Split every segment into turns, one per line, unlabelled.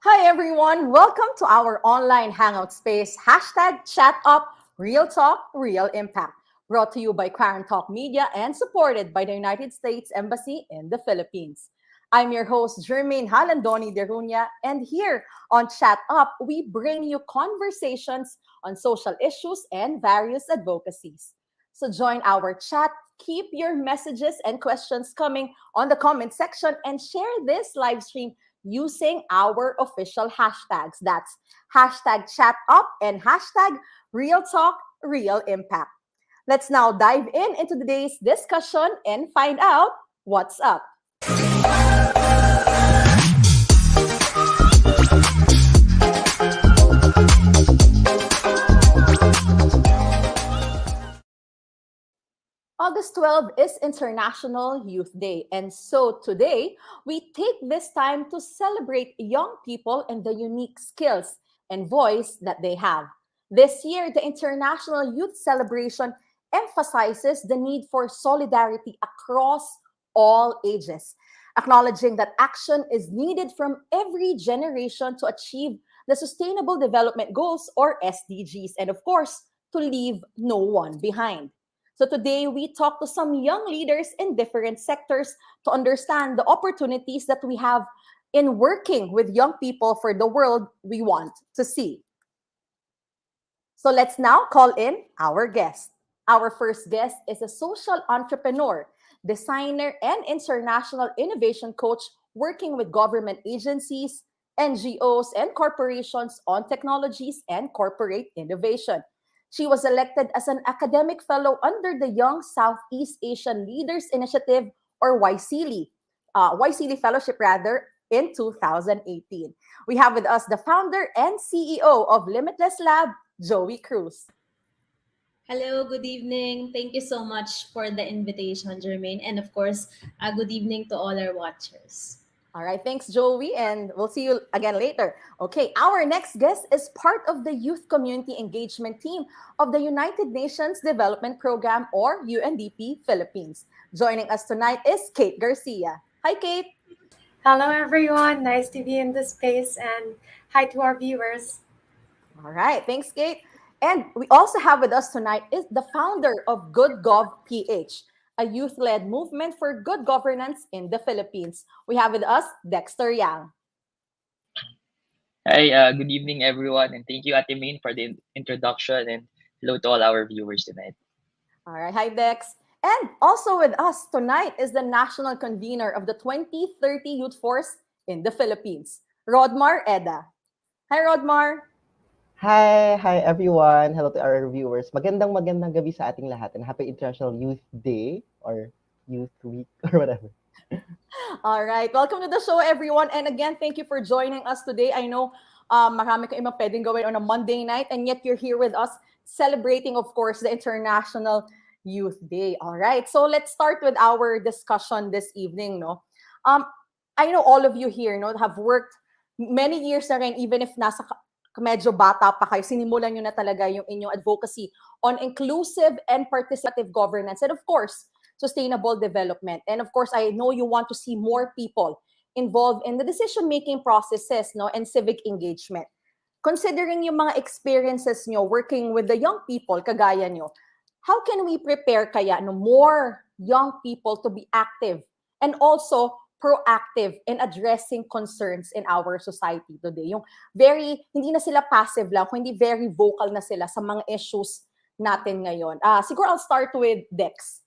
Hi everyone, welcome to our online hangout space, hashtag chat up, real talk, real impact. Brought to you by Quarantalk Media and supported by the United States Embassy in the Philippines. I'm your host, Jermaine Halandoni de Runya, and here on Chat Up, we bring you conversations on social issues and various advocacies. So join our chat, keep your messages and questions coming on the comment section, and share this live stream using our official hashtags. That's hashtag chat up and hashtag real talk, real impact. Let's now dive into today's discussion and find out what's up. August 12 is International Youth Day, and so today we take this time to celebrate young people and the unique skills and voice that they have. This year, the International Youth Celebration emphasizes the need for solidarity across all ages, acknowledging that action is needed from every generation to achieve the Sustainable Development Goals or SDGs, and of course, to leave no one behind. So today we talk to some young leaders in different sectors to understand the opportunities that we have in working with young people for the world we want to see. So let's now call in our guest. Our first guest is a social entrepreneur, designer, and international innovation coach working with government agencies, NGOs, and corporations on technologies and corporate innovation. She was elected as an academic fellow under the Young Southeast Asian Leaders Initiative, or YSEALI Fellowship rather, in 2018. We have with us the founder and CEO of Limitless Lab, Joie Cruz.
Hello, good evening. Thank you so much for the invitation, Jermaine. And of course, good evening to all our watchers.
All right, thanks, Joey, and we'll see you again later. Okay, our next guest is part of the Youth Community Engagement Team of the United Nations Development Program, or UNDP Philippines. Joining us tonight is Kate Garcia. Hi, Kate.
Hello, everyone. Nice to be in this space, and hi to our viewers.
All right, thanks, Kate. And we also have with us tonight is the founder of GoodGovPH, a youth-led movement for good governance in the Philippines. We have with us Dexter Yang.
Hi, good evening, everyone, and thank you, Ate Main, for the introduction, and hello to all our viewers tonight.
All right, hi Dex. And also with us tonight is the national convener of the 2030 Youth Force in the Philippines, Rodmar Eda. Hi, Rodmar.
Hi everyone. Hello to our viewers. Magandang gabi sa ating lahat and happy International Youth Day or Youth Week or whatever.
All right. Welcome to the show, everyone. And again, thank you for joining us today. I know marami kang ibang pwedeng gawin on a Monday night, and yet you're here with us celebrating, of course, the International Youth Day. All right. So let's start with our discussion this evening. No, I know all of you here, no, have worked many years na rin, even if nasa medyo bata pa kayo, sinimulan nyo na talaga yung inyong advocacy on inclusive and participative governance, and of course, sustainable development. And of course, I know you want to see more people involved in the decision-making processes, no, and civic engagement. Considering yung mga experiences nyo working with the young people, kagaya nyo, how can we prepare kaya no, more young people to be active and also proactive in addressing concerns in our society today? Yung hindi na sila passive lang, hindi very vocal na sila sa mga issues natin ngayon. Siguro I'll start with Dex.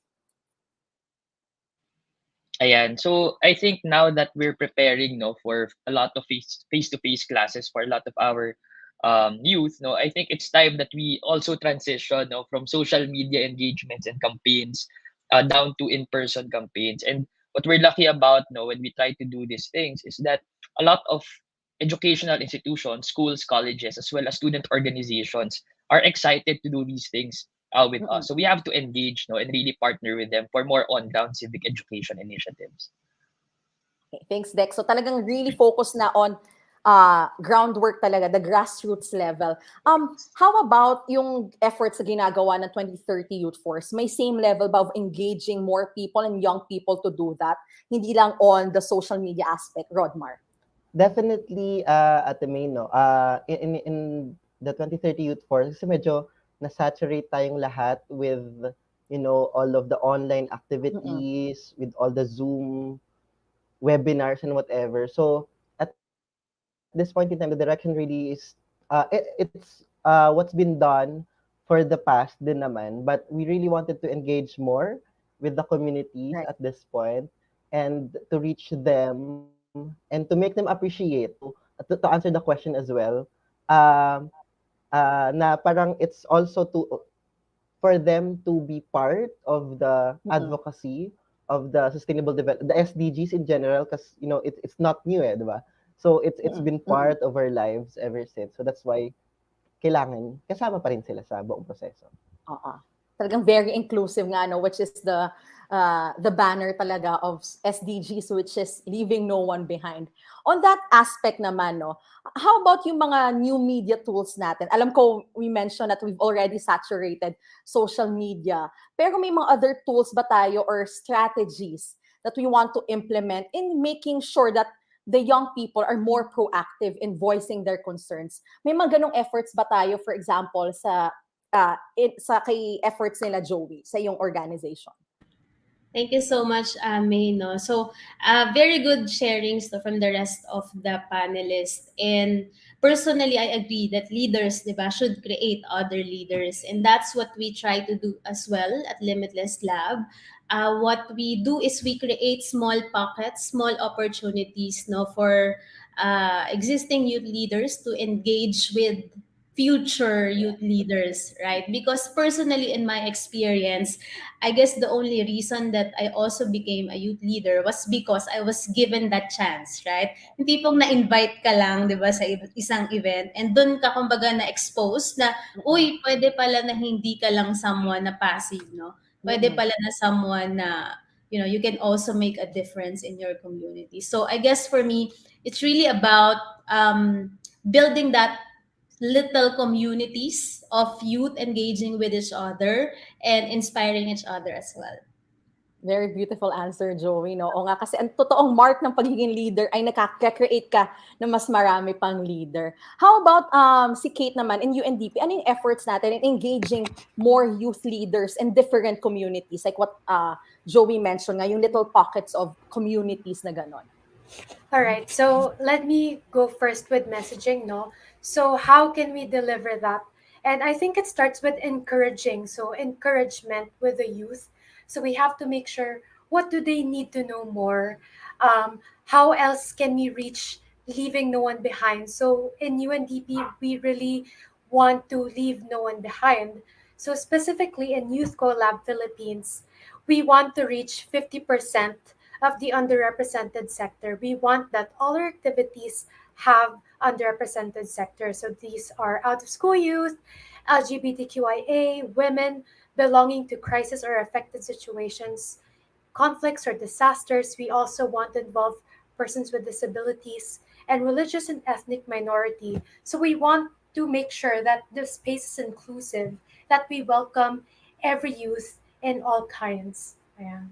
Ayan. So I think now that we're preparing, no, for a lot of face-to-face classes for a lot of our youth, no, I think it's time that we also transition, no, from social media engagements and campaigns down to in-person campaigns. And what we're lucky about, no, when we try to do these things is that a lot of educational institutions, schools, colleges, as well as student organizations are excited to do these things with us. So we have to engage, no, and really partner with them for more on-ground civic education initiatives.
Okay, thanks, Dex. So talagang really focus na on groundwork talaga, the grassroots level. How about yung efforts na ginagawa ng 2030 Youth Force? May same level ba of engaging more people and young people to do that? Hindi lang on the social media aspect, Rodmar?
Definitely, at the main, no, in the 2030 Youth Force, kasi medyo na-saturate tayong lahat with, all of the online
Mm-mm.
activities, with all the Zoom webinars and whatever. So at this point in time, the direction really is, it's what's been done for the past din naman, but we really wanted to engage more with the communities
Right.
at this point and to reach them and to make them appreciate. To answer the question as well, um, na parang it's also to for them to be part of the
Mm-mm.
advocacy of the sustainable development, the SDGs in general, because it's not new, di ba? So it's
Mm-mm.
been part of our lives ever since. So that's why kailangan kasama pa rin sila sa buong proseso.
Oo. Talagang very inclusive nga, no, which is the banner talaga of SDGs, which is leaving no one behind. On that aspect naman, no, how about yung mga new media tools natin? Alam ko we mentioned that we've already saturated social media, pero may mga other tools ba tayo or strategies that we want to implement in making sure that the young people are more proactive in voicing their concerns? May mga ganong efforts ba tayo, for example, sa kay efforts nila, Joey, sa iyong organization?
Thank you so much, May. No? So, very good sharings from the rest of the panelists. And personally, I agree that leaders, diba, should create other leaders. And that's what we try to do as well at Limitless Lab. What we do is we create small pockets, small opportunities, no, for existing youth leaders to engage with future youth leaders, right? Because personally, in my experience, I guess the only reason that I also became a youth leader was because I was given that chance, right? Yung tipong na-invite ka lang, di ba, sa isang event, and doon ka kumbaga na-expose na, uy, pwede pala na hindi ka lang someone na passive, no? Pwede
Mm-mm.
pala na someone na, you can also make a difference in your community. So I guess for me, it's really about building that little communities of youth engaging with each other and inspiring each other as well.
Very beautiful answer, Joey. No? O nga, kasi ang totoong mark ng pagiging leader ay nakaka-create ka ng mas marami pang leader. How about si Kate naman in UNDP? Ano yung efforts natin in engaging more youth leaders in different communities? Like what Joey mentioned nga, yung little pockets of communities na ganon.
All right, so let me go first with messaging, no? So how can we deliver that? And I think it starts with encouraging, so encouragement with the youth. So we have to make sure what do they need to know more? How else can we reach leaving no one behind? So in UNDP, we really want to leave no one behind. So specifically in Youth Collab Philippines, we want to reach 50% of the underrepresented sector. We want that all our activities have underrepresented sectors. So these are out of school youth, LGBTQIA, women belonging to crisis or affected situations, conflicts or disasters. We also want to involve persons with disabilities and religious and ethnic minority. So we want to make sure that the space is inclusive, that we welcome every youth in all kinds. Yeah.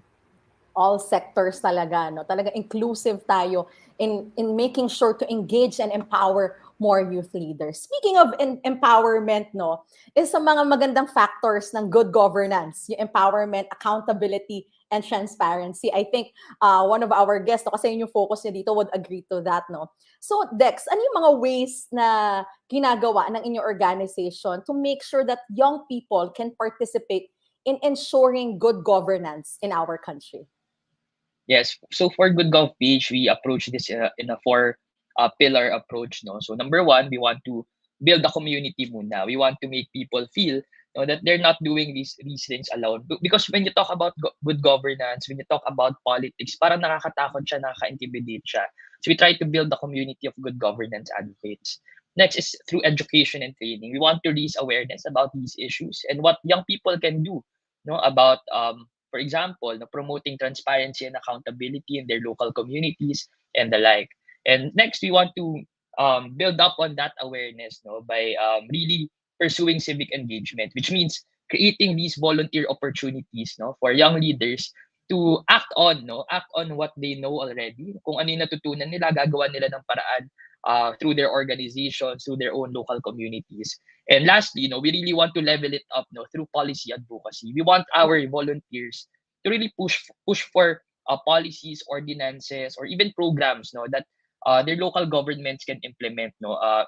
All sectors talaga, no? Talaga inclusive tayo in making sure to engage and empower more youth leaders. Speaking of empowerment, no, is sa mga magandang factors ng good governance, yung empowerment, accountability, and transparency. I think one of our guests, no, kasi yun yung focus niya dito, would agree to that, no? So, Dex, ano yung mga ways na ginagawa ng inyong organization to make sure that young people can participate in ensuring good governance in our country?
Yes. So for GoodGovPH, we approach this in a four pillar approach. No. So number one, we want to build a community muna. We want to make people feel that they're not doing these things alone. Because when you talk about good governance, when you talk about politics, parang nakakatakot siya, nakaka-intimidate siya. So we try to build a community of good governance advocates. Next is through education and training. We want to raise awareness about these issues and what young people can do, about for example, promoting transparency and accountability in their local communities and the like. And next, we want to build up on that awareness, by really pursuing civic engagement, which means creating these volunteer opportunities, for young leaders act on, no? Act on what they know already. Kung ano yung natutunan nila, gagawa nila ng paraan through their organizations, through their own local communities. And lastly, we really want to level it up, through policy advocacy. We want our volunteers to really push for policies, ordinances, or even programs, that their local governments can implement,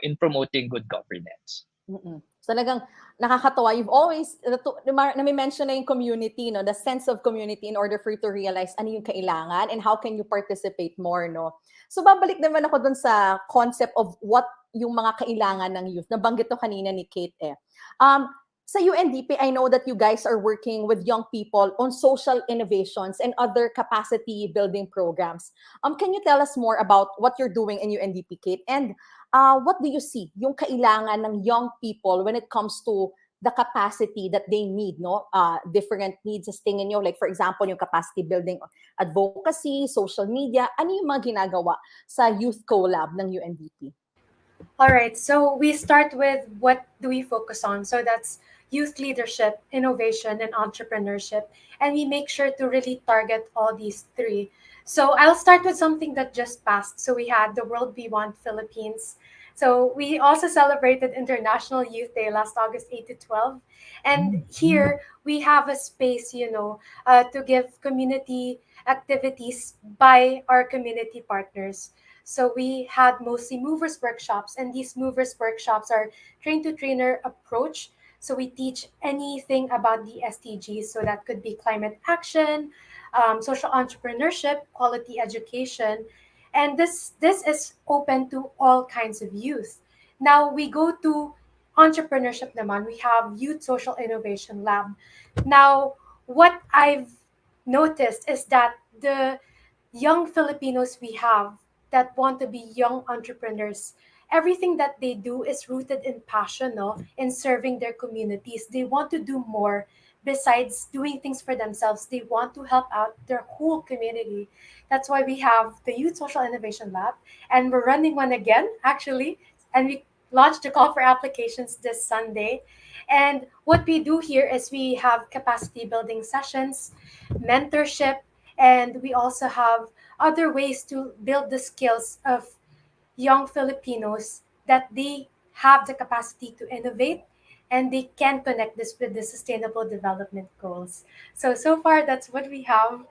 in promoting good governance.
Mm-mm. So talagang nakakatawa. You've always, nami-mention na yung community, no? The sense of community in order for you to realize ano yung kailangan and how can you participate more, no? So babalik naman ako dun sa concept of what yung mga kailangan ng youth. Nabanggit to kanina ni Kate eh. Sa UNDP, I know that you guys are working with young people on social innovations and other capacity building programs. Can you tell us more about what you're doing in UNDP, Kate? And what do you see yung kailangan ng young people when it comes to the capacity that they need, no? Different needs sa tingin nyo, like for example, yung capacity building, advocacy, social media, ano yung mga ginagawa sa Youth Collab ng UNDP?
All right, so we start with what do we focus on? So that's youth leadership, innovation, and entrepreneurship. And we make sure to really target all these three. So I'll start with something that just passed. So we had the World We Want Philippines. So we also celebrated International Youth Day last August 8 to 12. And here we have a space, to give community activities by our community partners. So we had mostly movers workshops, and these movers workshops are train to trainer approach. So we teach anything about the SDGs. So that could be climate action, social entrepreneurship, quality education, and this is open to all kinds of youth. Now we go to entrepreneurship naman. We have Youth Social Innovation Lab. Now, what I've noticed is that the young Filipinos we have that want to be young entrepreneurs, everything that they do is rooted in passion, no? In serving their communities. They want to do more besides doing things for themselves. They want to help out their whole community. That's why we have the Youth Social Innovation Lab, and we're running one again, actually. And we launched the call for applications this Sunday. And what we do here is we have capacity building sessions, mentorship, and we also have other ways to build the skills of young Filipinos that they have the capacity to innovate and they can connect this with the sustainable development goals. So far, that's what we have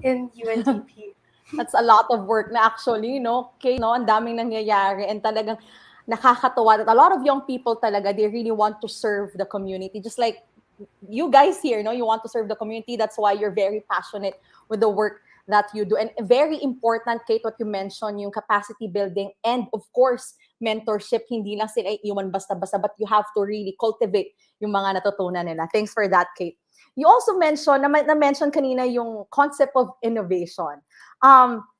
in UNDP.
That's a lot of work na actually, no? Okay, no? Ang daming nangyayari and talagang nakakatawa that a lot of young people talaga, they really want to serve the community. Just like you guys here, no? You want to serve the community. That's why you're very passionate with the work that you do. And very important, Kate, what you mentioned, yung capacity building and of course, mentorship. Hindi lang sila iwan basta-basta, but you have to really cultivate yung mga natutunan nila. Thanks for that, Kate. You also mentioned, na-mention kanina yung concept of innovation.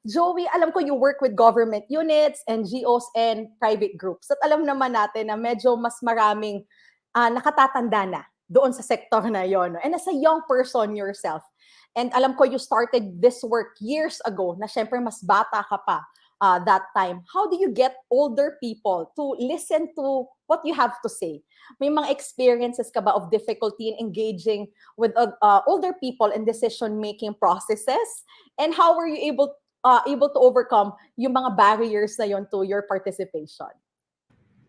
Joie, alam ko you work with government units, NGOs, and private groups. At alam naman natin na medyo mas maraming nakatatanda na doon sa sector na yon. And as a young person yourself, and alam ko you started this work years ago, na syempre mas bata ka pa that time. How do you get older people to listen to what you have to say? May mga experiences ka ba of difficulty in engaging with older people in decision-making processes? And how were you able to overcome yung mga barriers na yon to your participation?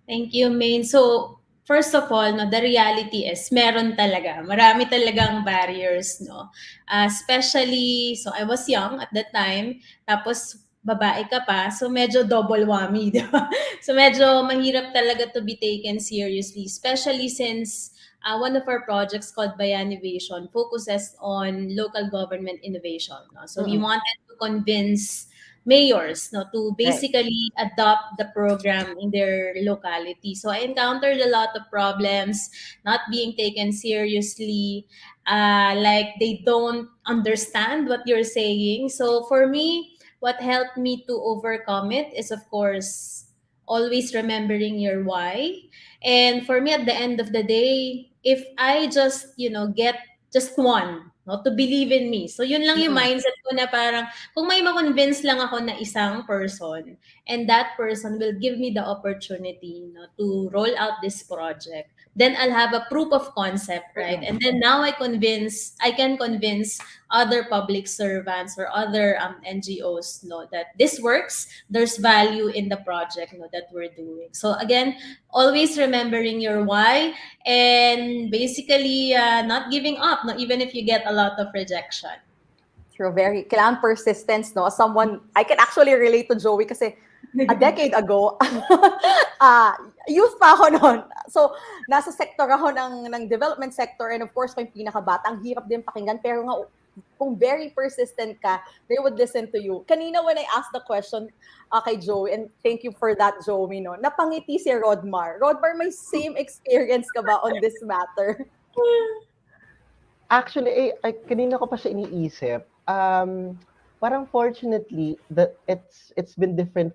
Thank you, Maine. So, first of all, no, the reality is meron talaga. Marami talagang barriers, no. Especially, so I was young at that time, tapos babae ka pa, so medyo double whammy, di ba? So medyo mahirap talaga to be taken seriously, especially since one of our projects called Bayanivation focuses on local government innovation. No? So we wanted to convince mayors, no, to basically adopt the program in their locality. So I encountered a lot of problems, not being taken seriously, like they don't understand what you're saying. So for me, what helped me to overcome it is, of course, always remembering your why. And for me, at the end of the day, if I just, get just one, no, to believe in me. So yun lang yung mindset ko na parang kung may ma-convince lang ako na isang person and that person will give me the opportunity, to roll out this project, then I'll have a proof of concept, right? And then now I can convince other public servants or other NGOs know that this works. There's value in the project that we're doing. So again, always remembering your why, and basically not giving up, no, even if you get a lot of rejection.
True, very. Kailangan persistence, no? As someone, I can actually relate to Joey kasi a decade ago, ah youth pa ako noon. So, nasa sector ako ng development sector, and of course, kung pinakabata, ang hirap din pakinggan. Pero nga, kung very persistent ka, they would listen to you. Kanina when I asked the question kay Joey, and thank you for that, Joey, no? Napangiti si Rodmar. Rodmar, may same experience ka ba on this matter?
Actually, kanina ko pa siya iniisip. Parang fortunately that it's been different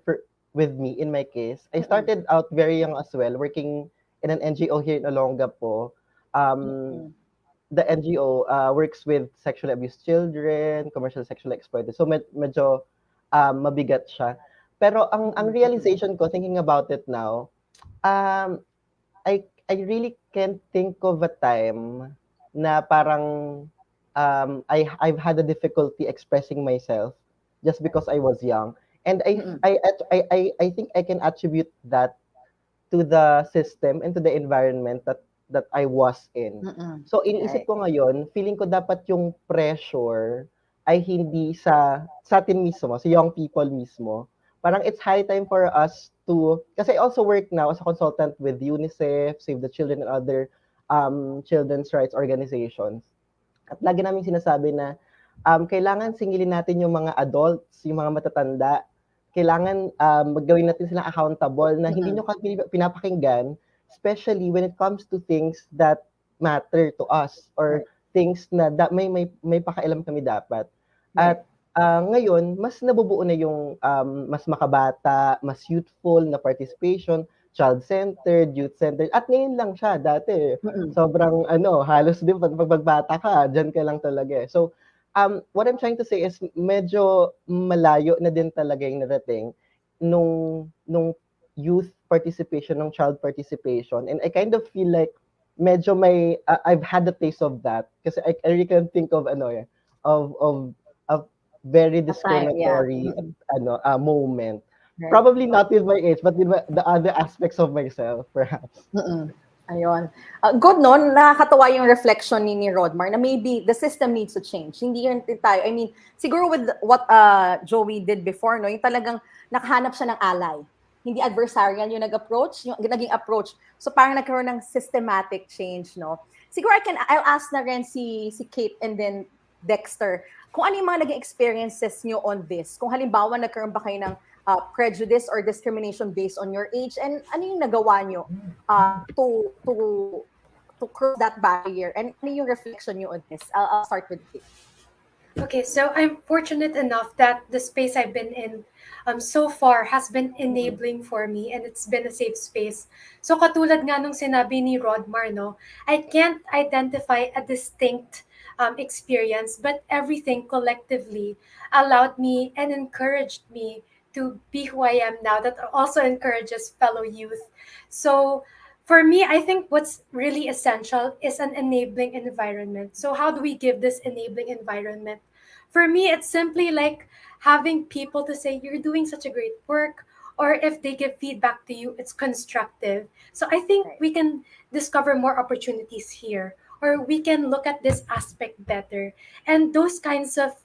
with me in my case. I started out very young as well, working in an NGO here in Olongapo. The NGO works with sexually abused children, commercial sexually exploited. So medyo mabigat siya. Pero ang realization ko thinking about it now, um I really can't think of a time na parang I've had a difficulty expressing myself just because I was young. And I think I can attribute that to the system and to the environment that I was in. So iniisip ko ngayon, feeling ko dapat yung pressure ay hindi sa atin mismo, sa young people mismo. Parang it's high time for us to, kasi I also work now as a consultant with UNICEF, Save the Children, and other children's rights organizations. At lagi namin sinasabi na kailangan singilin natin yung mga adults, yung mga matatanda. Kailangan gawin natin silang accountable na hindi nyo pinapakinggan, especially when it comes to things that matter to us or things na may pakailam kami dapat. At ngayon, mas nabubuo na yung mas makabata, mas youthful na participation, child-centered, youth-centered. At ngayon lang siya, dati. Sobrang, halos din pag magbata ka, dyan ka lang talaga. So, what I'm trying to say is medyo malayo na din talaga yung narating nung youth participation, nung child participation. And I kind of feel like medyo I've had a taste of that kasi I really can't think of of very discriminatory moment.
Right.
Probably not with my age, but with the other aspects of myself, perhaps.
Ayun. Good, no? Nakakatawa yung reflection ni Rodmar na maybe the system needs to change. Hindi yun tayo. I mean, siguro with what Joey did before, no? Yung talagang nakahanap siya ng ally. Hindi adversarial yung naging approach. So parang nagkaroon ng systematic change, no? Siguro I'll ask na rin si Kate and then Dexter, kung ano yung mga naging experiences nyo on this. Kung halimbawa nagkaroon ba kayo ng prejudice or discrimination based on your age, and ano yung nagawa nyo to cross that barrier, and ano yung reflection nyo on this? I'll start with Kate.
Okay, so I'm fortunate enough that the space I've been in so far has been enabling for me, and it's been a safe space. So katulad nga nung sinabi ni Rodmar, no, I can't identify a distinct experience, but everything collectively allowed me and encouraged me to be who I am now, that also encourages fellow youth. So for me, I think what's really essential is an enabling environment. So how do we give this enabling environment? For me, it's simply like having people to say, you're doing such a great work, or if they give feedback to you, it's constructive. So I think we can discover more opportunities here, or we can look at this aspect better. And those kinds of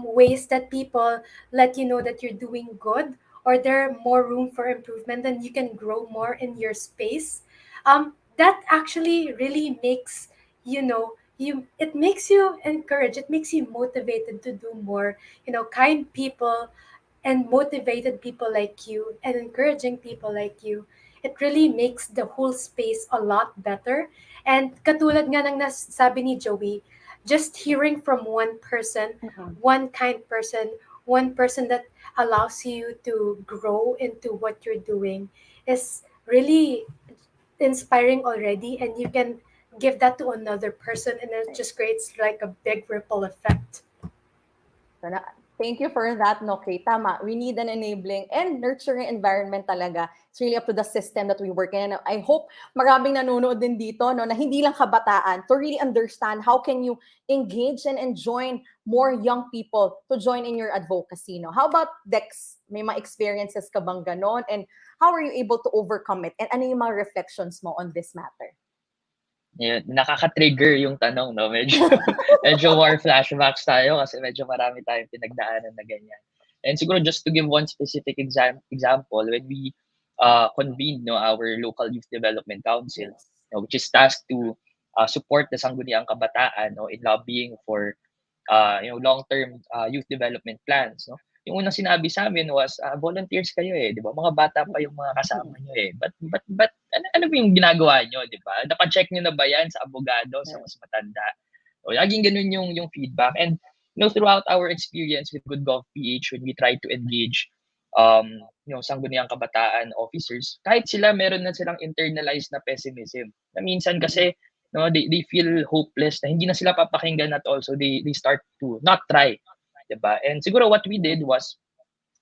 ways that people let you know that you're doing good, or there more room for improvement, then you can grow more in your space. That actually really makes it makes you encouraged, it makes you motivated to do more. Kind people and motivated people like you and encouraging people like you, it really makes the whole space a lot better. And katulad nga ng nasabi ni Joey, just hearing from one person, one kind person, one person that allows you to grow into what you're doing is really inspiring already, and you can give that to another person, and it just creates like a big ripple effect.
Thank you for that, no, Kay. Tama. We need an enabling and nurturing environment talaga. It's really up to the system that we work in. And I hope maraming nanonood din dito, no, na hindi lang kabataan, to really understand how can you engage and join more young people to join in your advocacy. No? How about Dex? May mga experiences ka bang ganon? And how are you able to overcome it? And ano yung mga reflections mo on this matter?
Yeah, nakaka-trigger yung tanong, no? Medyo, medyo more flashbacks tayo kasi medyo marami tayong pinagdaanan na ganyan. And siguro just to give one specific example, when we convened, no, our local youth development council,
Yes.
which is tasked to support the sangguniang kabataan, no, in lobbying for long-term youth development plans, no? Yung unang sinabi sa amin was, volunteers kayo eh, di ba? Mga bata pa yung mga kasama nyo eh. But ano ba yung ginagawa nyo, di ba? Napacheck nyo na ba yan sa abogado, sa mas matanda? O, laging ganun yung feedback. And, throughout our experience with GoodGovPH, when we try to engage, sangguniang kabataan officers, kahit sila meron na silang internalized na pessimism. Na minsan kasi, no, they feel hopeless na hindi na sila papakinggan at also they start to not try, diba? And siguro what we did was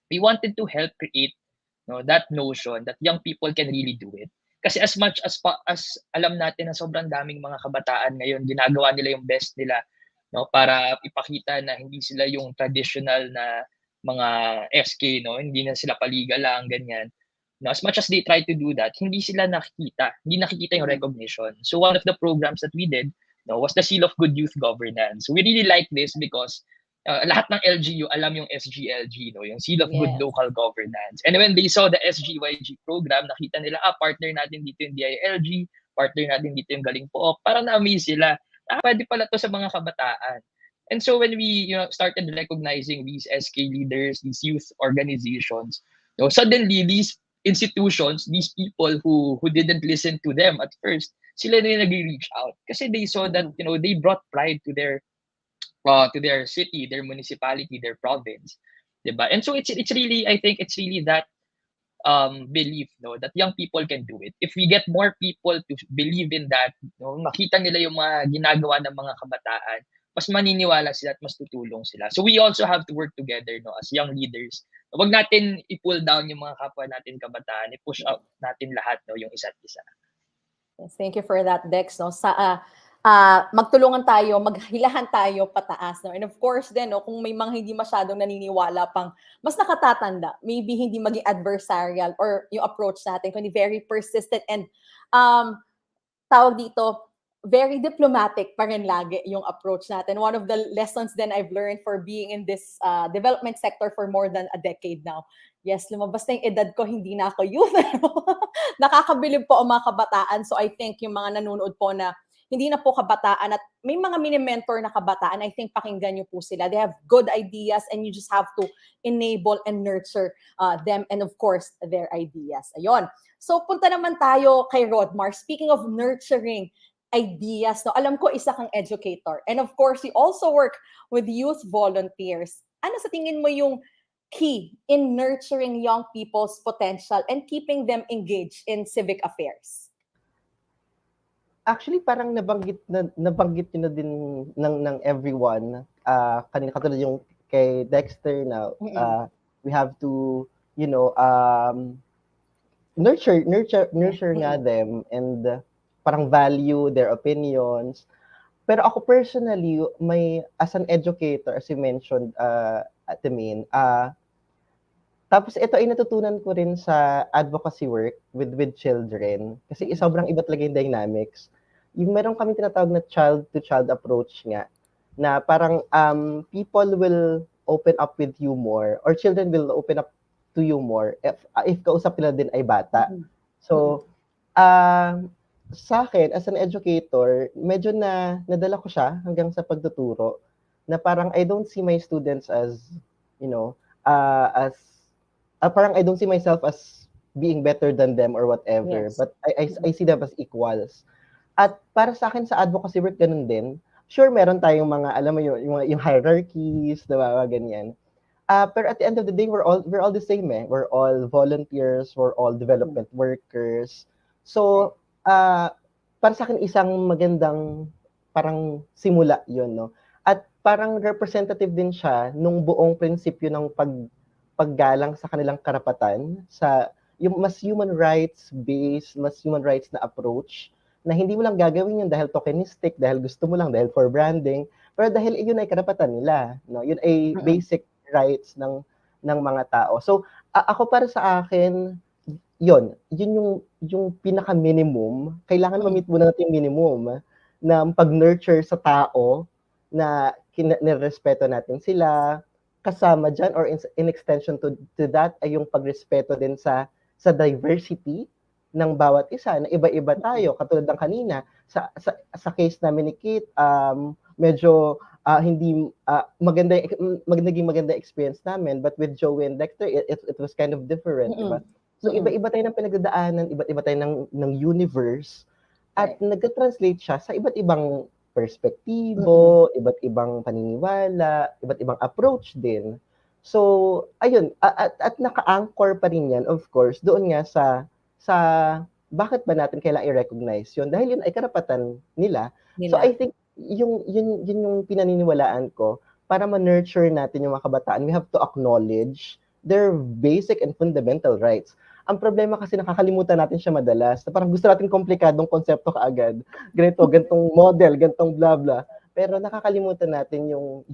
we wanted to help create, that notion that young people can really do it. Kasi as much as alam natin na sobrang daming mga kabataan ngayon ginagawa nila yung best nila, no, para ipakita na hindi sila yung traditional na mga SK, no, hindi na sila paliga lang ganyan. No, as much as they try to do that, hindi hindi nakikita yung recognition. So one of the programs that we did, no, was the Seal of Good Youth Governance. So we really like this because lahat ng LGU alam yung SGLG, no, yung Seal of Good
Yes.
Local Governance. And when they saw the SGYG program, nakita nila, partner natin dito yung DILG, partner natin dito yung Galing Pook, parang na-amaze sila. Pwede pala to sa mga kabataan. And so when we started recognizing these SK leaders, these youth organizations, suddenly these institutions, these people who didn't listen to them at first, sila na yung nag-reach out kasi they saw that they brought pride to their city, their municipality, their province, diba? And so it's really, I think it's really that belief, that young people can do it. If we get more people to believe in that, makita nila yung mga ginagawa ng mga kabataan, mas maniniwala sila at mas tutulong sila. So we also have to work together, as young leaders. Wag natin i-pull down yung mga kapwa natin kabataan, i-push out natin lahat, yung isa't isa.
Yes, thank you for that, Dex. No? Magtulungan tayo, maghilahan tayo pataas. No? And of course, then, kung may mga hindi masyadong naniniwala pang mas nakatatanda, maybe hindi maging adversarial or yung approach natin, kundi very persistent and tawag dito, very diplomatic pa rin lagi yung approach natin. One of the lessons then I've learned for being in this development sector for more than a decade now. Yes, lumabas na yung edad ko, hindi na ako youth. Nakakabilib po ang mga kabataan. So I think yung mga nanonood po na hindi na po kabataan at may mga mini-mentor na kabataan, I think pakinggan nyo po sila. They have good ideas and you just have to enable and nurture them and of course, their ideas. Ayun. So punta naman tayo kay Rodmar. Speaking of nurturing ideas, no? Alam ko isa kang educator. And of course, you also work with youth volunteers. Ano sa tingin mo yung key in nurturing young people's potential and keeping them engaged in civic affairs?
Actually, parang nabanggit nyo na din ng everyone. Kanina katulad yung kay Dexter na we have to, nurture nga them and parang value their opinions. Pero ako personally, as an educator, as you mentioned, at the main, tapos ito ay natutunan ko rin sa advocacy work with children. Kasi sobrang iba talaga yung dynamics. Yung meron kami tinatawag na child-to-child approach nga, na parang people will open up with you more, or children will open up to you more if kausap nila din ay bata. So, sa akin, as an educator, medyo nadala ko siya hanggang sa pagtuturo na parang I don't see my students as, parang I don't see myself as being better than them or whatever,
Yes.
but I see them as equals. At para sa akin sa advocacy work, ganun din. Sure, meron tayong mga, alam mo yung hierarchies, diba, ganyan. Pero at the end of the day, we're all the same eh. We're all volunteers, we're all development workers. So, para sa akin isang magandang parang simula 'yon, no. At parang representative din siya nung buong prinsipyo ng paggalang sa kanilang karapatan, sa yung mas human rights based, mas human rights na approach, na hindi mo lang gagawin yun dahil tokenistic, dahil gusto mo lang, dahil for branding, pero dahil yun ay karapatan nila, no? Yun ay
Mm-mm.
basic rights ng mga tao. So, ako para sa akin, yun yung pinaka-minimum. Kailangan
Mm-mm.
ma-meet muna natin yung minimum na pag-nurture sa tao, na nirespeto natin sila, kasama dyan, or in extension to that, ay yung pagrespeto din sa diversity ng bawat isa, na iba-iba tayo. Katulad ng kanina, sa case namin ni Kate, medyo hindi maganda experience namin, but with Joie and Dexter, it was kind of different, di ba?
Mm-mm.
So
Mm-mm.
iba-iba tayo ng pinagdadaanan, iba't-iba tayo ng universe, at
Right.
nagka-translate siya sa iba't ibang
Mm-mm.
perspektibo, iba't ibang paniniwala, iba't ibang approach din. So, ayun, at naka-anchor pa rin yan, of course, doon nga sa bakit ba natin kailangan i-recognize yun? Dahil yun ay karapatan nila. So,
Nila.
I think yun yung pinaniniwalaan ko, para ma-nurture natin yung mga kabataan, we have to acknowledge their basic and fundamental rights. Ang problema kasi nakakalimutan natin siya madalas, na parang gusto natin komplikadong konsepto kaagad. Ganito, gantong model, gantong blah blah. Pero nakakalimutan natin yung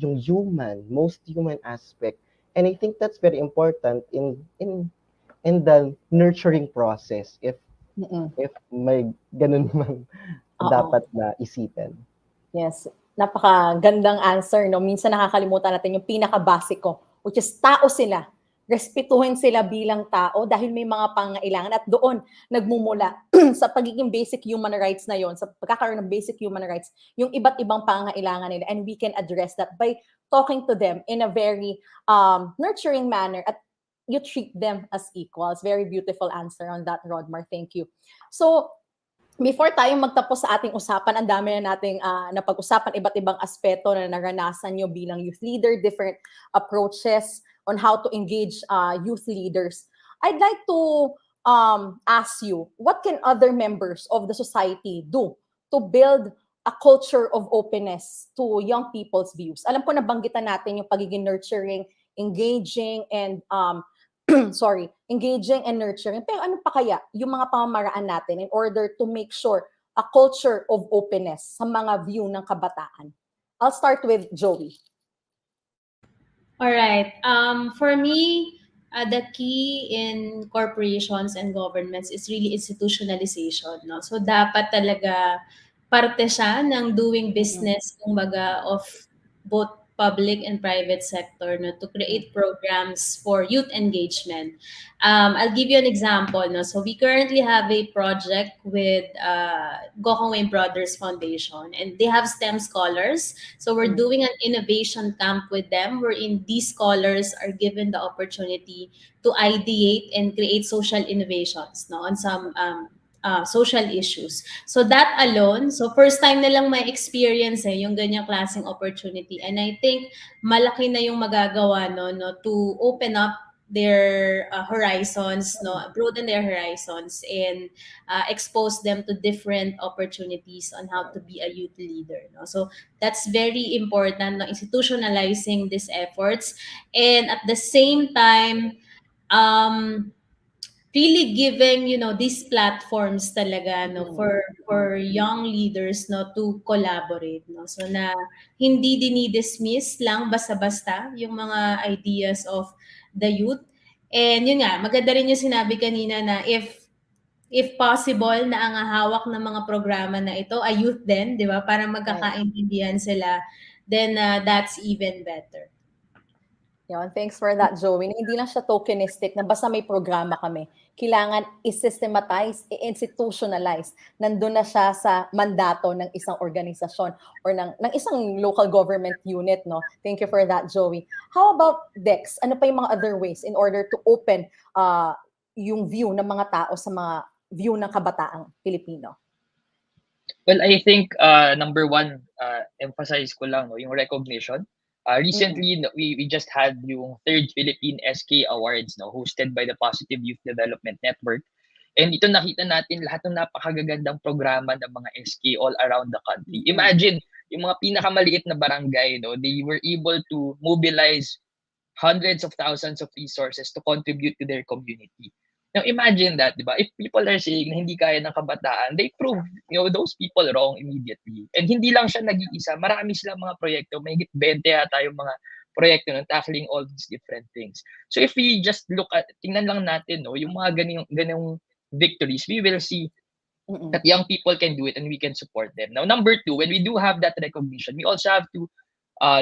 most human aspect. And I think that's very important in the nurturing process,
Mm-mm.
if may ganun man
Oo.
dapat na isipin.
Yes. Napakagandang answer, no? Minsan nakakalimutan natin yung pinaka-basiko, which is tao sila. Respetuhin sila bilang tao dahil may mga pangailangan, at doon nagmumula sa pagiging basic human rights na yon, sa pagkakaroon ng basic human rights, yung iba't ibang pangailangan nila, and we can address that by talking to them in a very nurturing manner, at you treat them as equals. Very beautiful answer on that, Rodmar. Thank you. So, before tayo magtapos sa ating usapan, ang dami na nating napag-usapan, iba't ibang aspeto na naranasan nyo bilang youth leader, different approaches on how to engage youth leaders. I'd like to ask you, what can other members of the society do to build a culture of openness to young people's views? Alam ko nabanggitan natin yung pagiging nurturing, engaging, and engaging and nurturing. Pero ano pa kaya yung mga pamamaraan natin in order to make sure a culture of openness sa mga view ng kabataan? I'll start with Joie.
All right. For me, the key in corporations and governments is really institutionalization. No? So dapat talaga parte siya ng doing business, kumbaga, of both public and private sector, no, to create programs for youth engagement. I'll give you an example. No? So we currently have a project with Gokongwei Brothers Foundation, and they have STEM scholars. So we're doing an innovation camp with them, wherein these scholars are given the opportunity to ideate and create social innovations, no, on some social issues. So that alone, so first time nilang may experience yung ganyang klaseng opportunity. And I think malaki na yung magagawa, no, to open up their horizons, no, broaden their horizons, and expose them to different opportunities on how to be a youth leader, no. So that's very important, no, institutionalizing these efforts, and at the same time, really giving, these platforms talaga, no, for young leaders, no, to collaborate, no. So na hindi dinidismiss lang basta-basta yung mga ideas of the youth. And yun nga, maganda rin yung sinabi kanina na if possible na ang hawak ng mga programa na ito ay youth din, di ba? Para magkakaintindihan sila, then that's even better.
Yun, thanks for that, Joey. Na hindi lang siya tokenistic, na basta may programa kami. Kailangan i-systematize, i-institutionalize. Nandun na siya sa mandato ng isang organisasyon or ng isang local government unit, no? Thank you for that, Joey. How about Dex? Ano pa yung mga other ways in order to open yung view ng mga tao sa mga view ng kabataang Pilipino?
Well, I think number one, emphasize ko lang, no, yung recognition. Recently, we just had yung 3rd Philippine SK Awards, no, hosted by the Positive Youth Development Network. And ito nakita natin lahat ng napakagagandang programa ng mga SK all around the country. Imagine, yung mga pinakamaliit na barangay, no, they were able to mobilize hundreds of thousands of resources to contribute to their community. Now imagine that, di ba? If people are saying na hindi kaya ng kabataan, they prove, those people wrong immediately. And hindi lang siya nag-iisa, marami silang mga proyekto, may 20 yata yung mga proyekto ng tackling all these different things. So if we just look at, tingnan lang natin, no, yung mga ganyung victories, we will see that young people can do it and we can support them. Now, number two, when we do have that recognition, we also have to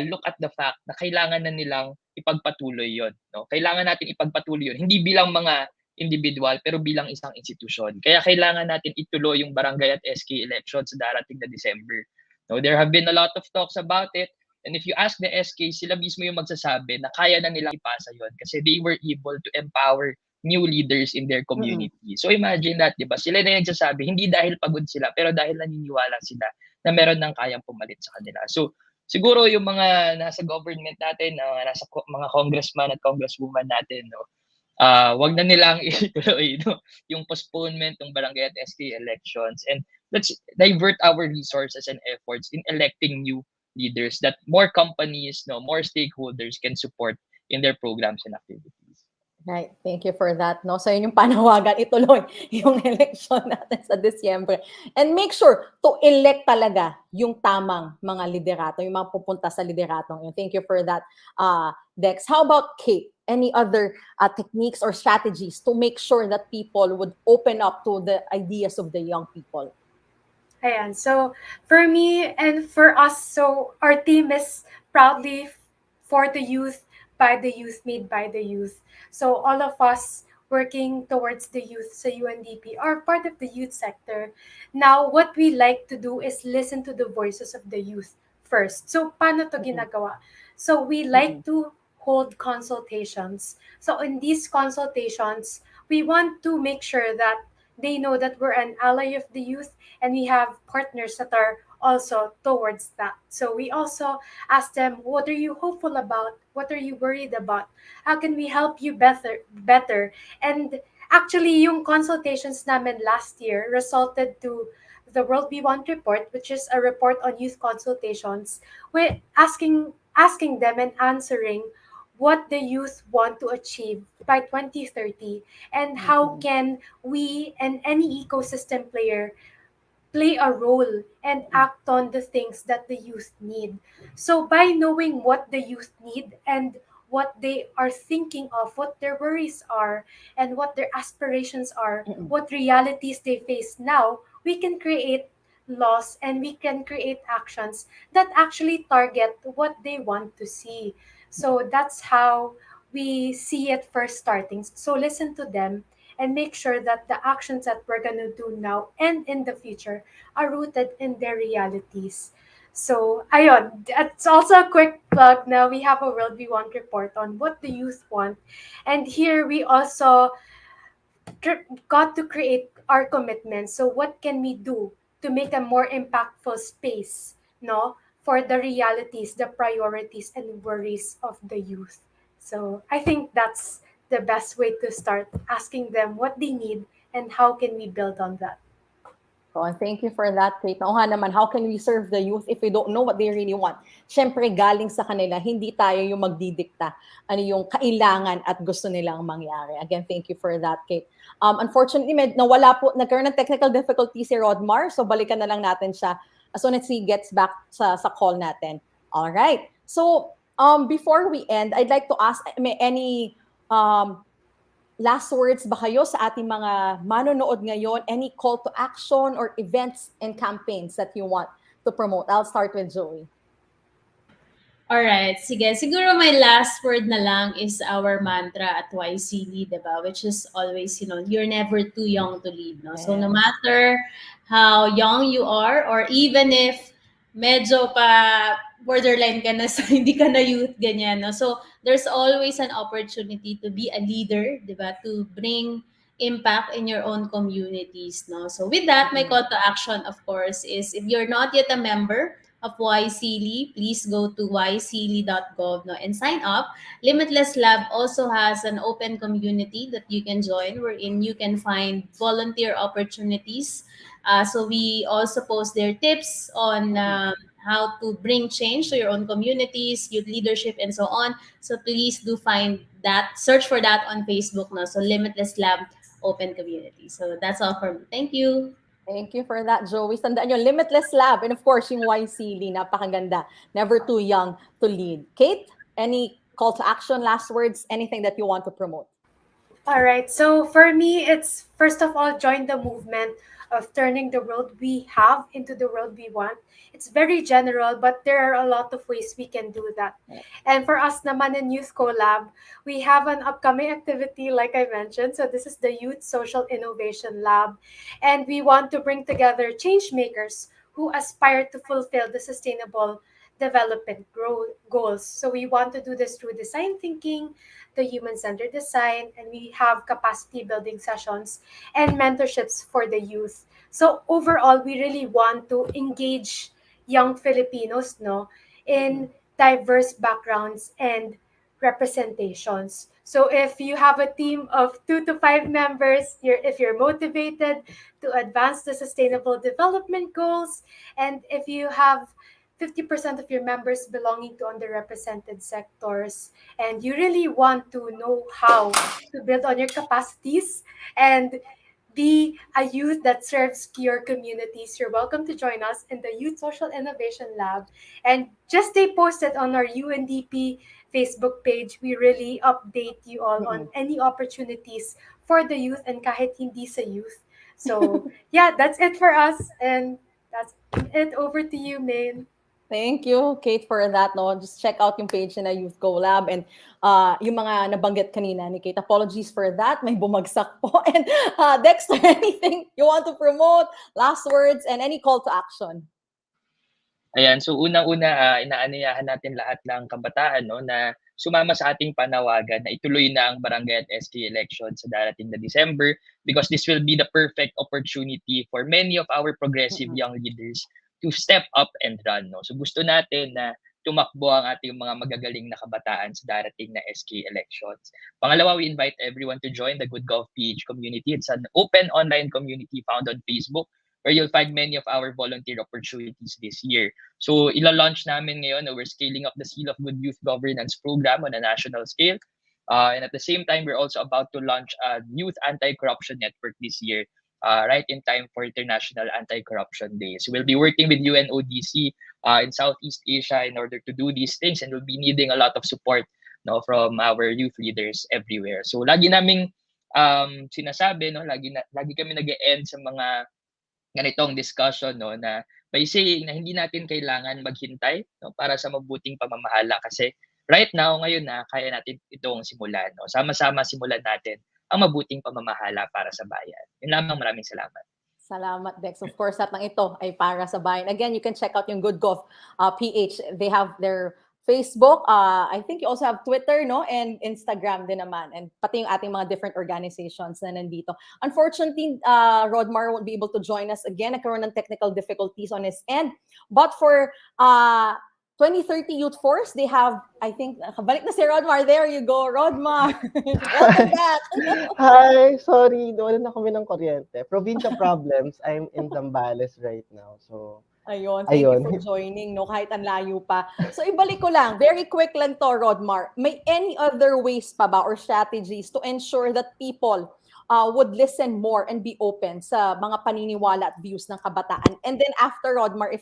look at the fact na kailangan na nilang ipagpatuloy yon, no? Kailangan natin ipagpatuloy yon, hindi bilang mga individual, pero bilang isang institusyon. Kaya kailangan natin ituloy yung barangay at SK elections sa darating na December. No, there have been a lot of talks about it. And if you ask the SK, sila mismo yung magsasabi na kaya na nilang ipasa yon kasi they were able to empower new leaders in their community. So imagine that, di ba? Sila na yung nagsasabi, hindi dahil pagod sila, pero dahil naniniwala sila na meron ng kayang pumalit sa kanila. So siguro yung mga nasa government natin, nasa mga congressman at congresswoman natin, no, wag na nilang ituloy, no, yung postponement ng barangay at SK elections, and let's divert our resources and efforts in electing new leaders that more companies, no, more stakeholders can support in their programs and activities.
Right. Thank you for that. No? So yun yung panawagan, ituloy yung election natin sa Disyembre. And make sure to elect talaga yung tamang mga liderato, yung mga pupunta sa lideratong yun. Thank you for that, Dex. How about Kate? Any other techniques or strategies to make sure that people would open up to the ideas of the young people?
Ayan. So for me and for us, so our team is proudly for the youth, by the youth, made by the youth. So all of us working towards the youth sa UNDP are part of the youth sector. Now, what we like to do is listen to the voices of the youth first. So paano to ginagawa? So we like to hold consultations. So in these consultations, we want to make sure that they know that we're an ally of the youth and we have partners that are also towards that. So we also ask them, what are you hopeful about? What are you worried about? How can we help you better? And actually, yung consultations namin last year resulted to the World We Want report, which is a report on youth consultations, with asking them and answering what the youth want to achieve by 2030 and how can we and any ecosystem player play a role and act on the things that the youth need. So by knowing what the youth need and what they are thinking of, what their worries are, and what their aspirations are, what realities they face now, we can create laws and we can create actions that actually target what they want to see. So that's how we see it first starting. So listen to them and make sure that the actions that we're going to do now and in the future are rooted in their realities. So, ayon, it's also a quick plug. Now we have a World We Want report on what the youth want. And here we also got to create our commitments. So what can we do to make a more impactful space, no, for the realities, the priorities and worries of the youth? So I think that's the best way to start, asking them what they need and how can we build on that.
Oh, and thank you for that, Kate. Oo nga naman, how can we serve the youth if we don't know what they really want? Siyempre, galing sa kanila, hindi tayo yung magdidikta ano yung kailangan at gusto nilang mangyari. Again, thank you for that, Kate. Unfortunately, nawala po, nagkaroon ng technical difficulty si Rodmar, so balikan na lang natin siya as soon as he gets back sa call natin. All right. So, before we end, I'd like to ask, may any last words ba kayo sa ating mga manonood ngayon? Any call to action or events and campaigns that you want to promote? I'll start with Joie.
Alright, sige. Siguro my last word na lang is our mantra at YCD, diba? Which is always, you're never too young to lead, no? So no matter how young you are, or even if medyo pa borderline ka na sa hindi ka na youth, ganyan, no? So there's always an opportunity to be a leader, diba? To bring impact in your own communities, no? So with that, my call to action, of course, is if you're not yet a member of YCLI, please go to ycli.gov, no, and sign up. Limitless Lab also has an open community that you can join, wherein you can find volunteer opportunities. So we also post their tips on how to bring change to your own communities, youth leadership, and so on. So please do find that, search for that on Facebook. No? So Limitless Lab Open Community. So that's all for me. Thank you.
Thank you for that, Joey. Tandaan nyo, Limitless Lab. And of course, yung YCL, napakaganda. Never too young to lead. Kate, any call to action, last words, anything that you want to promote?
All right. So for me, it's first of all, join the movement of turning the world we have into the world we want. It's very general, but there are a lot of ways we can do that. And for us naman in Youth Collab, we have an upcoming activity, like I mentioned. So this is the Youth Social Innovation Lab. And we want to bring together change makers who aspire to fulfill the sustainable development goals. So we want to do this through design thinking, the human-centered design, and we have capacity building sessions and mentorships for the youth. So overall, we really want to engage young Filipinos, no, in diverse backgrounds and representations. So if you have a team of 2 to 5 members, if you're motivated to advance the sustainable development goals, and if you have 50% of your members belonging to underrepresented sectors, and you really want to know how to build on your capacities and be a youth that serves your communities, you're welcome to join us in the Youth Social Innovation Lab. And just stay posted on our UNDP Facebook page. We really update you all on any opportunities for the youth and kahit hindi sa youth. So yeah, that's it for us. And that's it. Over to you, Maine.
Thank you, Kate, for that. No, just check out yung page na Youth Collab and yung mga nabanggit kanina ni Kate. Apologies for that. May bumagsak po. And Dexter, anything you want to promote? Last words and any call to action?
Ayan, so unang-una, inaanyayahan natin lahat ng kabataan, no, na sumama sa ating panawagan na ituloy na ang barangay at SK election sa darating na December, because this will be the perfect opportunity for many of our progressive young leaders to step up and run. No? So gusto natin na tumakbo ang ating mga magagaling na kabataan sa darating na SK elections. Pangalawa, we invite everyone to join the GoodGovPH community. It's an open online community found on Facebook where you'll find many of our volunteer opportunities this year. So ila-launch namin ngayon, we're scaling up the Seal of Good Youth Governance program on a national scale. And at the same time, we're also about to launch a youth anti-corruption network this year, right in time for International Anti-Corruption Day. So we'll be working with UNODC in Southeast Asia in order to do these things, and we'll be needing a lot of support, no, from our youth leaders everywhere. So lagi naming sinasabi, no, lagi kami nag-e-end sa mga ganitong discussion, no, na by saying na hindi natin kailangan maghintay, no, para sa mabuting pamamahala, kasi right now ngayon na kaya natin itong simulan, no. Sama-sama simulan natin ang mabuting pamamahala para sa bayan. Yun lamang, maraming salamat.
Salamat, Dex. Of course, lahat ng ito ay para sa bayan. Again, you can check out yung GoodGovPH. They have their Facebook. I think you also have Twitter, no? And Instagram din naman. And pati yung ating mga different organizations na nandito. Unfortunately, Rodmar won't be able to join us again. Nagkaroon ng technical difficulties on his end. But for 2030 Youth Force, they have, I think, balik na si Rodmar. There you go, Rodmar. Welcome back.
Hi, sorry, nawalan na kami ng kuryente. Provincial problems. I'm in Zambales right now. So,
Ayun, thank you for joining, no, kahit ang layo pa. So, ibalik ko lang, very quick lang to, Rodmar. May any other ways pa ba or strategies to ensure that people would listen more and be open sa mga paniniwala at views ng kabataan? And then after, Rodmar, if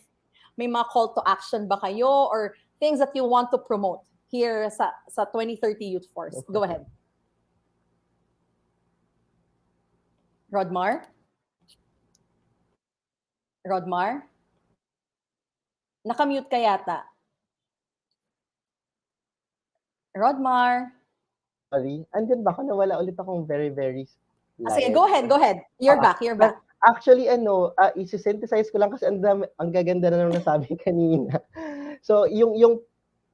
may mga call to action ba kayo or things that you want to promote here sa 2030 Youth Force? Go ahead. Rodmar? Rodmar? Nakamute ka yata. Rodmar?
Sorry, andyan ba ako? Nawala ulit akong very live.
Sige, go ahead. You're back.
Actually, isi-synthesize ko lang kasi ang gaganda na nang nasabi kanina. So, yung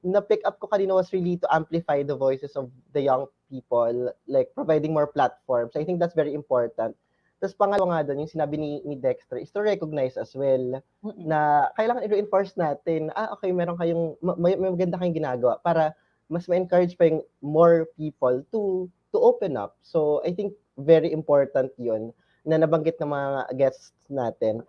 na-pick up ko kanina was really to amplify the voices of the young people, like providing more platforms. I think that's very important. Tapos pangalawa nga doon, yung sinabi ni Dexter, is to recognize as well na kailangan i-reinforce natin, okay, meron kayong, may maganda kayong ginagawa para mas ma-encourage pa yung more people to open up. So, I think very important yun na nabanggit ng mga guests natin.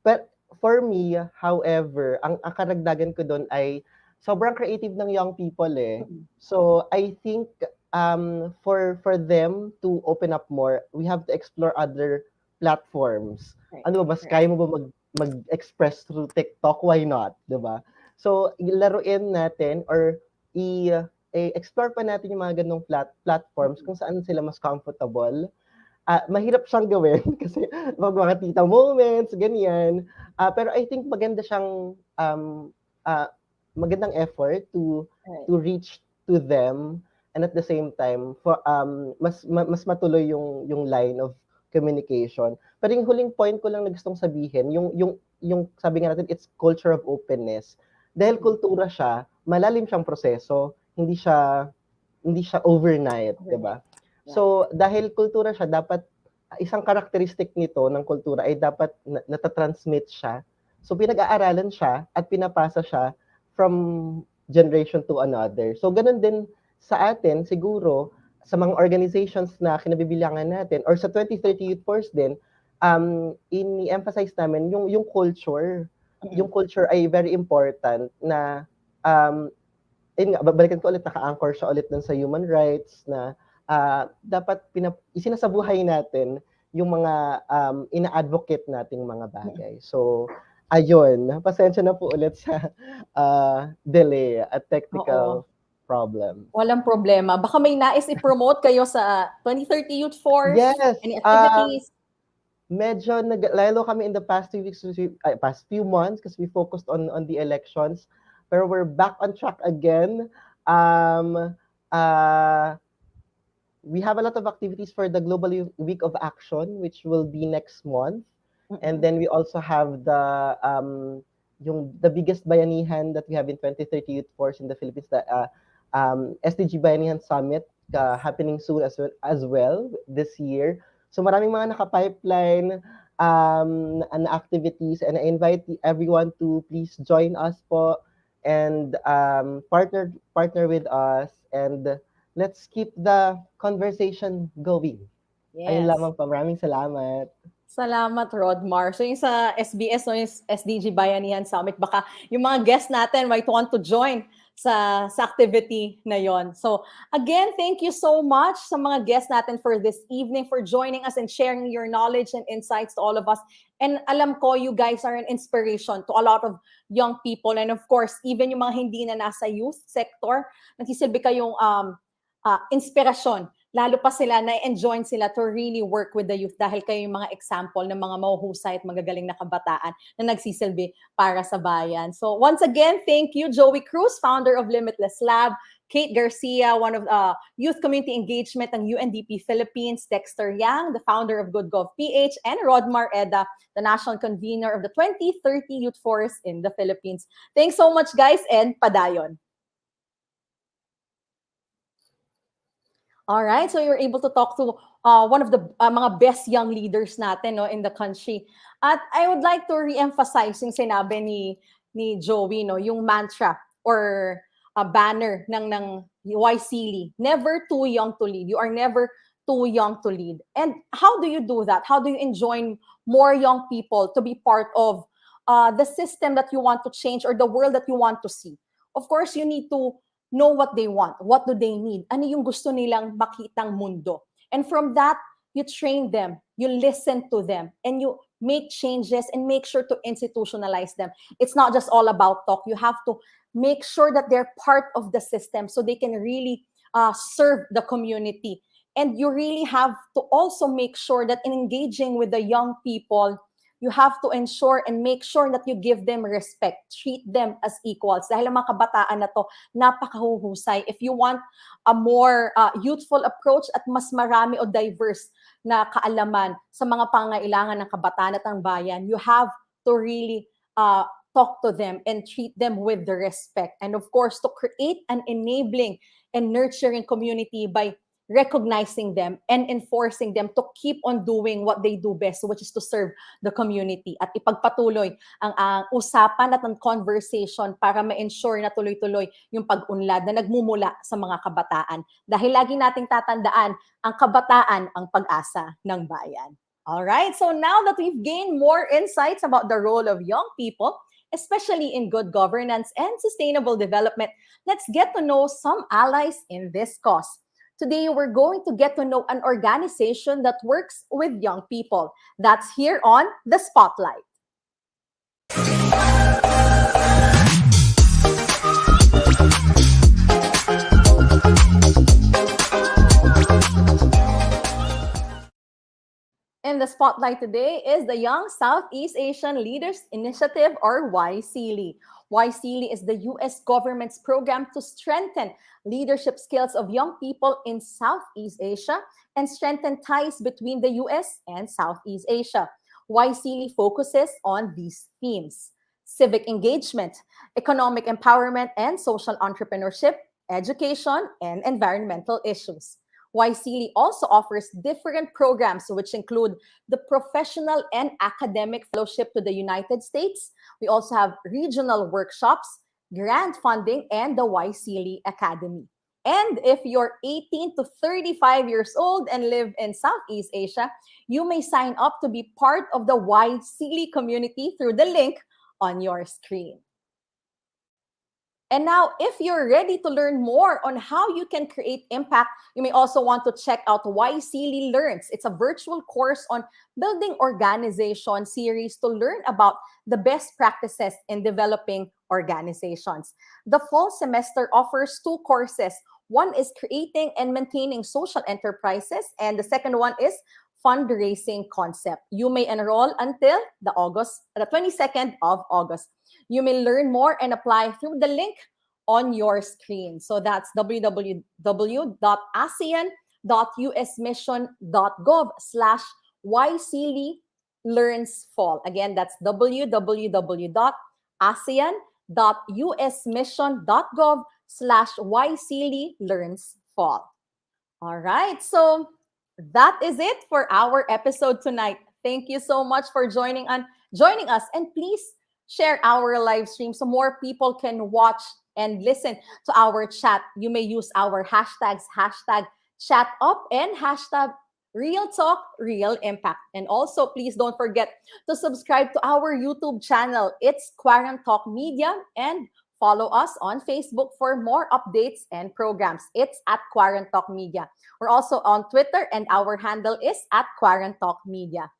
But for me, however, ang karagdagan ko doon ay sobrang creative ng young people eh.
Mm.
So I think for them to open up more, we have to explore other platforms.
Right.
Ano ba, mas
Right.
kaya mo ba mag-express through TikTok? Why not, 'di ba? So laruin natin or i-explore pa natin yung mga ganong platforms kung saan sila mas comfortable. Mahirap siyang gawin kasi mga tita moments, ganyan. Pero I think maganda siyang uh, magandang effort
Right.
to reach to them, and at the same time for mas matuloy yung line of communication. Pero yung huling point ko lang na gustong sabihin, yung sabi nga natin, it's culture of openness. Dahil kultura siya, malalim siyang proseso, hindi siya overnight, 'di ba?
Yeah.
So, dahil kultura siya, dapat isang karakteristik nito ng kultura ay dapat natatransmit siya. So, pinag-aaralan siya at pinapasa siya from generation to another. So, ganun din sa atin, siguro, sa mga organizations na kinabibilangan natin or sa 2030 Youth Force din, ini-emphasize namin yung culture. Yung culture ay very important na yun nga, babalikan ko ulit, naka-anchor siya ulit dun sa human rights na dapat isinasabuhay natin yung mga ina-advocate nating mga bagay. So, ayun, pasensya na po ulit sa delay at technical
Oo.
problem.
Walang problema. Baka may nais i-promote kayo sa 2030 Youth Force?
Yes,
Any activities?
medyo lalo kami in the past 2 weeks, past few months because we focused on the elections. Pero we're back on track again. We have a lot of activities for the Global Week of Action, which will be next month. And then we also have the biggest bayanihan that we have in 2030 Youth Force in the Philippines, the SDG Bayanihan Summit, happening soon as well this year. So maraming mga naka-pipeline and activities, and I invite everyone to please join us po and partner with us, and let's keep the conversation going. Ayun
Yes.
lamang po. Maraming salamat.
Salamat, Rodmar. So yung sa SBS, no, yung SDG Bayanihan Summit, baka yung mga guests natin might want to join sa activity na yon. So again, thank you so much sa mga guests natin for this evening, for joining us and sharing your knowledge and insights to all of us. And alam ko, you guys are an inspiration to a lot of young people. And of course, even yung mga hindi na nasa youth sector, nagsisilbi kayong inspirasyon. Lalo pa sila, na-enjoy sila to really work with the youth dahil kayo yung mga example ng mga mahuhusay at magagaling na kabataan na nagsisilbi para sa bayan. So once again, thank you, Joie Cruz, founder of Limitless Lab, Kate Garcia, one of Youth Community Engagement ng UNDP Philippines, Dexter Yang, the founder of GoodGovPH, and Rodmar Eda, the national convener of the 2030 Youth Force in the Philippines. Thanks so much, guys, and padayon. All right, so you're able to talk to one of the mga best young leaders natin, no, in the country. At I would like to re-emphasize yung sinabi ni Joie, no, yung mantra or banner ng YCLE, never too young to lead. You are never too young to lead. And how do you do that? How do you enjoin more young people to be part of the system that you want to change or the world that you want to see? Of course, you need to know what they want, what do they need, ano yung gusto nilang makitang mundo. And from that, you train them, you listen to them, and you make changes and make sure to institutionalize them. It's not just all about talk. You have to make sure that they're part of the system so they can really serve the community. And you really have to also make sure that in engaging with the young people, you have to ensure and make sure that you give them respect, treat them as equals. Dahil ang mga kabataan na to, napakahuhusay. If you want a more youthful approach at mas marami o diverse na kaalaman sa mga pangailangan ng kabataan at ng bayan, you have to really talk to them and treat them with the respect. And of course, to create an enabling and nurturing community by recognizing them and enforcing them to keep on doing what they do best, which is to serve the community at ipagpatuloy ang usapan at ang conversation para ma-ensure na tuloy-tuloy yung pag-unlad na nagmumula sa mga kabataan. Dahil lagi nating tatandaan, ang kabataan ang pag-asa ng bayan. All right, so now that we've gained more insights about the role of young people, especially in good governance and sustainable development, let's get to know some allies in this cause. Today, we're going to get to know an organization that works with young people. That's here on The Spotlight. In the spotlight today is the Young Southeast Asian Leaders Initiative, or YSEALI. YSEALI is the U.S. government's program to strengthen leadership skills of young people in Southeast Asia and strengthen ties between the U.S. and Southeast Asia. YSEALI focuses on these themes: civic engagement, economic empowerment and social entrepreneurship, education, and environmental issues. YSEALI also offers different programs, which include the Professional and Academic Fellowship to the United States. We also have regional workshops, grant funding, and the YSEALI Academy. And if you're 18 to 35 years old and live in Southeast Asia, you may sign up to be part of the YSEALI community through the link on your screen. And now, if you're ready to learn more on how you can create impact, you may also want to check out YSEALI Learns. It's a virtual course on building organization series to learn about the best practices in developing organizations. The fall semester offers two courses. One is creating and maintaining social enterprises, and the second one is fundraising concept. You may enroll until the 22nd of August. You may learn more and apply through the link on your screen. So that's www.asean.usmission.gov/YSEALI Learns Fall. Again, that's www.asean.usmission.gov/YSEALI Learns Fall. All right, so that is it for our episode tonight. Thank you so much for joining us, and please share our live stream so more people can watch and listen to our chat. You may use our hashtags, hashtag chat up and hashtag real talk, real impact. And also, please don't forget to subscribe to our YouTube channel. It's Quarantalk Media, and follow us on Facebook for more updates and programs. It's at Quarantalk Media. We're also on Twitter, and our handle is at Quarantalk Media.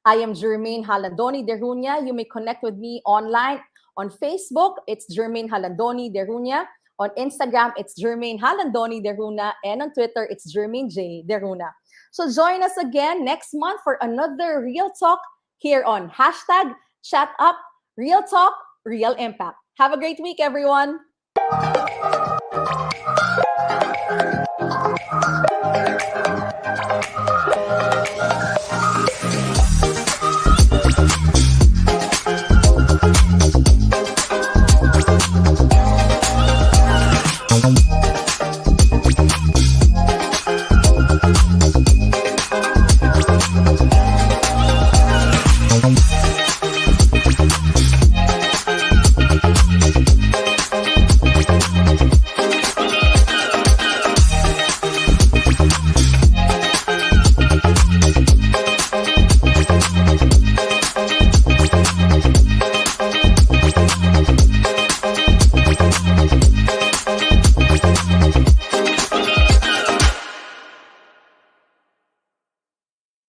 I am Jermaine Halandoni Derunia. You may connect with me online. On Facebook, it's Jermaine Halandoni Derunia. On Instagram, it's Jermaine Halandoni Deruna. And on Twitter, it's Jermaine J. Deruna. So join us again next month for another Real Talk here on hashtag Chat Up, Real Talk, Real Impact. Have a great week, everyone.